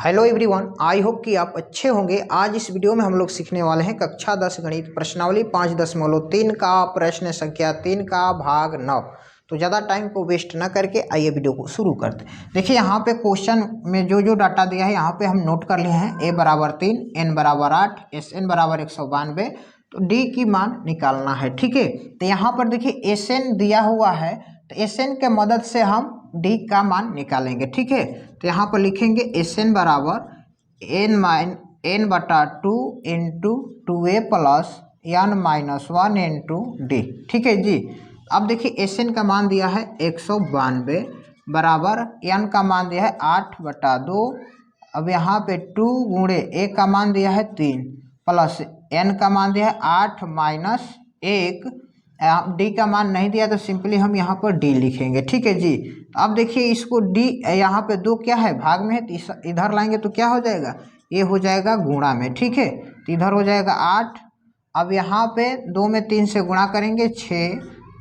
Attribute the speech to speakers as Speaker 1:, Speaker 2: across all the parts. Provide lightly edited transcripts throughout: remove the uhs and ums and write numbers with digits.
Speaker 1: Hello everyone, I hope कि आप अच्छे होंगे। आज इस वीडियो में हम लोग सीखने वाले हैं कक्षा 10 गणित प्रश्नावली 5.3 का प्रश्न संख्या 3 का भाग 9। तो ज़्यादा टाइम को वेस्ट न करके आइए वीडियो को शुरू करते हैं। देखिए यहाँ पे क्वेश्चन में जो जो डाटा दिया है यहाँ पे हम नोट कर लिए हैं। a बराबर 3, n बराबर 8, SN बराबर 192, तो d की मान निकालना है। ठीक है, तो यहाँ पर देखिए SN दिया हुआ है, तो SN के मदद से हम d का मान निकालेंगे। ठीक है, तो यहाँ पर लिखेंगे SN बराबर n बटा 2 into 2a plus n-1 into D. ठीक है जी। अब देखिए SN का मान दिया है 192 बराबर n का मान दिया है 8/2। अब यहाँ पे 2 गुणे a का मान दिया है 3 प्लस n का मान दिया है 8 माइनस 1। डी का मान नहीं दिया तो सिंपली हम यहाँ पर डी लिखेंगे। ठीक है जी। अब देखिए इसको डी यहाँ पे 2 क्या है भाग में है, तो इधर लाएंगे तो क्या हो जाएगा, ये हो जाएगा गुणा में। ठीक है, तो इधर हो जाएगा 8। अब यहाँ पे 2 में 3 से गुणा करेंगे 6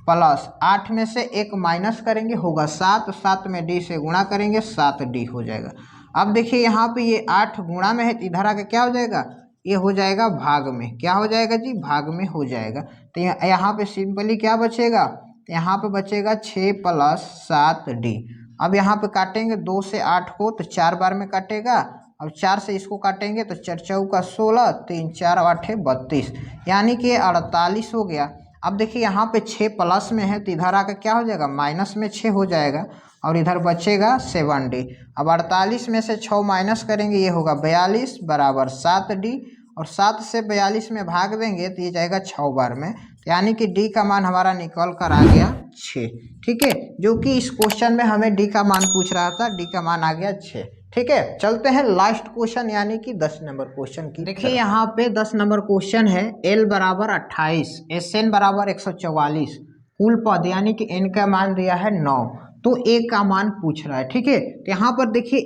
Speaker 1: प्लस 8 में से 1 माइनस करेंगे होगा 7, 7 में डी से गुणा करेंगे 7d हो जाएगा। अब देखिए यहाँ पे ये 8 गुणा में है, तो इधर आके क्या हो जाएगा, ये हो जाएगा भाग में। क्या हो जाएगा जी, भाग में हो जाएगा। तो यहाँ पे सिंपली क्या बचेगा, तो यहाँ पे बचेगा 6 प्लस 7d। अब यहाँ पे काटेंगे 2 से 8 को, तो 4 बार में काटेगा। अब 4 से इसको काटेंगे तो 4 चौका 16, 3 4 8 32, यानी कि 48 हो गया। अब देखिए यहाँ पे 6 प्लस में है, तो इधर आकर क्या हो जाएगा, माइनस में 6 हो जाएगा और इधर बचेगा 7d। अब 48 में से 6 माइनस करेंगे, ये होगा 42 बराबर 7d, और 7 से 42 में भाग देंगे तो ये जाएगा 6 बार में, यानी कि डी का मान हमारा निकल कर आ गया 6। ठीक है, जो कि इस क्वेश्चन में हमें डी का मान पूछ रहा था, डी का मान आ गया 6। ठीक है, चलते हैं लास्ट क्वेश्चन यानी कि 10 नंबर क्वेश्चन की। देखिए यहाँ पे 10 नंबर क्वेश्चन है। एल बराबर 28, SN बराबर 144, कुल पद यानी कि n का मान दिया है 9, तो a का मान पूछ रहा है। ठीक है, तो यहाँ पर देखिए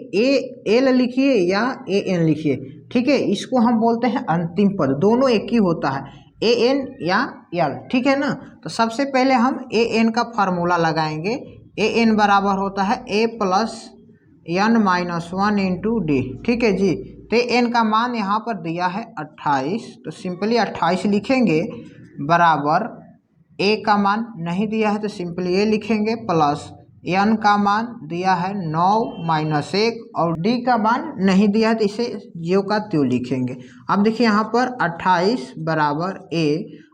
Speaker 1: एल लिखिए या AN लिखिए। ठीक है, इसको हम बोलते हैं अंतिम पद, दोनों एक ही होता है, AN या L। ठीक है ना, तो सबसे पहले हम AN का फार्मूला लगाएंगे। AN बराबर होता है a plus n-1 into D. ठीक है जी। तो n का मान यहाँ पर दिया है 28, तो सिंपली 28 लिखेंगे बराबर a का मान नहीं दिया है तो सिंपली a लिखेंगे प्लस n का मान दिया है 9 माइनस 1 और d का मान नहीं दिया है तो इसे ज्यों का त्यों लिखेंगे। अब देखिए यहाँ पर 28 बराबर a,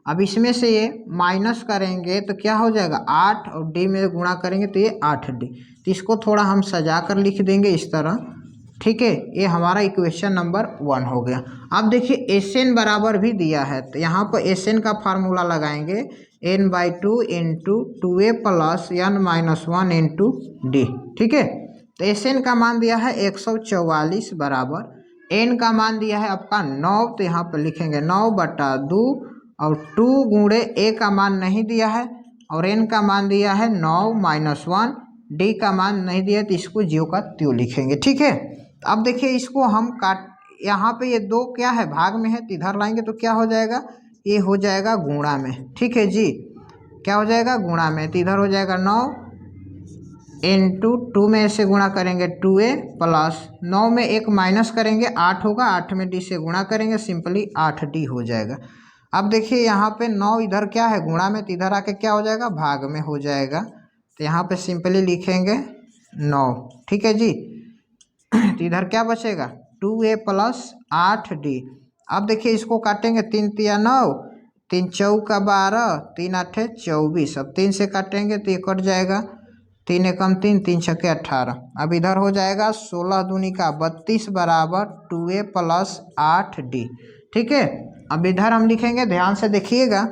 Speaker 1: अब इसमें से ये माइनस करेंगे तो क्या हो जाएगा 8 और d में गुणा करेंगे तो ये 8d। तो इसको थोड़ा हम सजा कर लिख देंगे इस तरह। ठीक है, ये हमारा इक्वेशन नंबर 1 हो गया। अब देखिए SN बराबर भी दिया है, तो यहाँ पर SN का फार्मूला लगाएंगे n/2 into 2a plus n-1 into D. ठीक है, तो SN का मान दिया है 144 बराबर n का मान दिया है आपका 9, तो यहाँ पर लिखेंगे 9/2 और 2 गुणे a का मान नहीं दिया है और n का मान दिया है 9 माइनस 1, डी का मान नहीं दिया तो इसको ज्यों का त्यों लिखेंगे। ठीक है, अब देखिए इसको हम काट, यहाँ पे ये 2 क्या है भाग में है, तो इधर लाएंगे तो क्या हो जाएगा, ये हो जाएगा गुणा में। ठीक है जी, क्या हो जाएगा गुणा में, तो इधर हो जाएगा 9 इंटू 2 में से गुणा करेंगे 2a प्लस 9 में 1 माइनस करेंगे 8 होगा, 8 में d से गुणा करेंगे सिंपली 8d हो जाएगा। अब देखिए यहाँ पे 9 इधर क्या है गुणा में, तो इधर आके क्या हो जाएगा भाग में हो जाएगा, तो यहाँ पे सिंपली लिखेंगे 9। ठीक है जी। तो इधर क्या बचेगा 2a प्लस 8d। अब देखिए इसको काटेंगे 3 तिया 9, 3 चौका 12, 3 8 24। अब 3 से काटेंगे तो ये कट जाएगा, 3 एकम 3, 3 छक्के 18। अब इधर हो जाएगा 16 दूनी का 32 बराबर 2a प्लस 8d। ठीक है, अब इधर हम लिखेंगे, ध्यान से देखिएगा,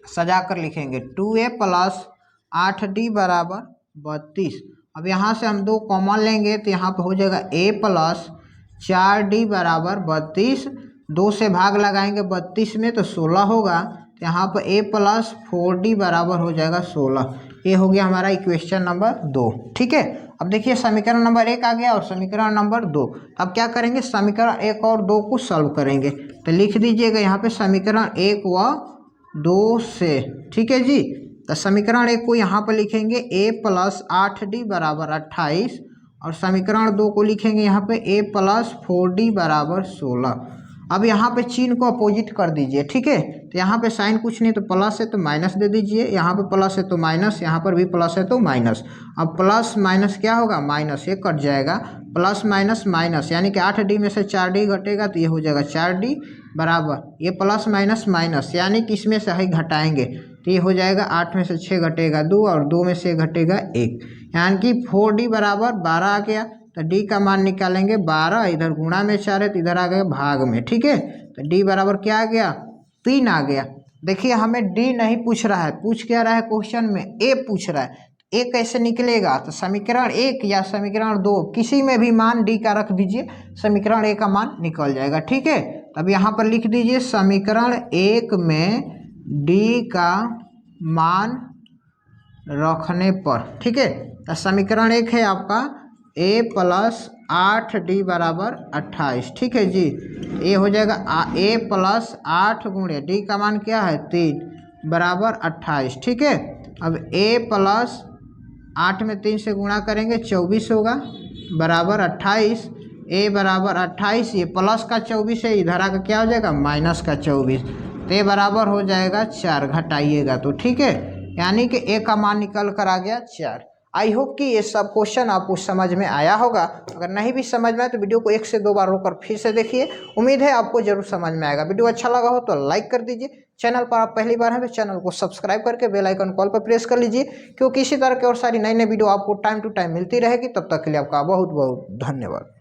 Speaker 1: सजा कर लिखेंगे 2a प्लस 8d बराबर 32। अब यहाँ से हम 2 कॉमन लेंगे तो यहाँ पर हो जाएगा a प्लस 4d बराबर 32। 2 से भाग लगाएंगे 32 में तो 16 होगा, तो यहाँ पर a प्लस 4d बराबर हो जाएगा 16। ये हो गया हमारा इक्वेशन नंबर 2। ठीक है, अब देखिए समीकरण नंबर 1 आ गया और समीकरण नंबर 2। अब क्या करेंगे, समीकरण 1 और 2 को सॉल्व करेंगे, तो लिख दीजिएगा यहाँ पे समीकरण 1 व 2 से। ठीक है जी, तो समीकरण 1 को यहाँ पर लिखेंगे a प्लस 8d बराबर 28 और समीकरण 2 को लिखेंगे यहाँ पे a प्लस 4d बराबर 16। अब यहाँ पे चिन्ह को अपोजिट कर दीजिए, ठीक है। तो यहाँ पे साइन कुछ नहीं तो प्लस है तो माइनस दे दीजिए, यहाँ पे प्लस है तो माइनस, यहाँ पर भी प्लस है तो माइनस। अब प्लस माइनस क्या होगा, माइनस, ये कट जाएगा, प्लस माइनस माइनस, यानी कि 8d में से 4d घटेगा तो ये हो जाएगा 4d बराबर, ये प्लस माइनस माइनस, यानी कि इसमें से ही घटाएंगे तो ये हो जाएगा 8 में से 6 घटेगा 2 और 2 में से घटेगा 1, यानी कि 4d बराबर 12 आ गया। तो d का मान निकालेंगे 12, इधर गुणा में 4 है तो इधर आ गया भाग में, ठीक है। तो d बराबर क्या आ गया, 3 आ गया। देखिए हमें d नहीं पूछ रहा है, पूछ क्या रहा है क्वेश्चन में, a पूछ रहा है। a कैसे निकलेगा, तो समीकरण 1 या समीकरण 2 किसी में भी मान d का रख दीजिए, समीकरण a का मान निकल जाएगा, ठीक है। अब यहाँ पर लिख दीजिए समीकरण 1 में d का मान रखने पर, ठीक है। तो समीकरण 1 है आपका a प्लस 8d बराबर 28, ठीक है जी। ये हो जाएगा a प्लस 8 गुणे d का मान क्या है 3 बराबर 28, ठीक है। अब a प्लस 8 में 3 से गुणा करेंगे 24 होगा बराबर 28, a बराबर 28, ये प्लस का 24 है, इधर आकर क्या हो जाएगा माइनस का 24, तो a बराबर हो जाएगा 4, घटाइएगा तो, ठीक है। यानी कि a का मान निकल कर आ गया 4। आई होप कि ये सब क्वेश्चन आपको समझ में आया होगा। अगर नहीं भी समझ में आए तो वीडियो को 1 से 2 बार रोकर फिर से देखिए, उम्मीद है आपको जरूर समझ में आएगा। वीडियो अच्छा लगा हो तो लाइक कर दीजिए, चैनल पर आप पहली बार हैं तो चैनल को सब्सक्राइब करके बेल आइकन कॉल पर प्रेस कर लीजिए, क्योंकि इसी तरह की और सारी नई नई वीडियो आपको टाइम टू टाइम मिलती रहेगी। तब तक के लिए आपका बहुत बहुत धन्यवाद।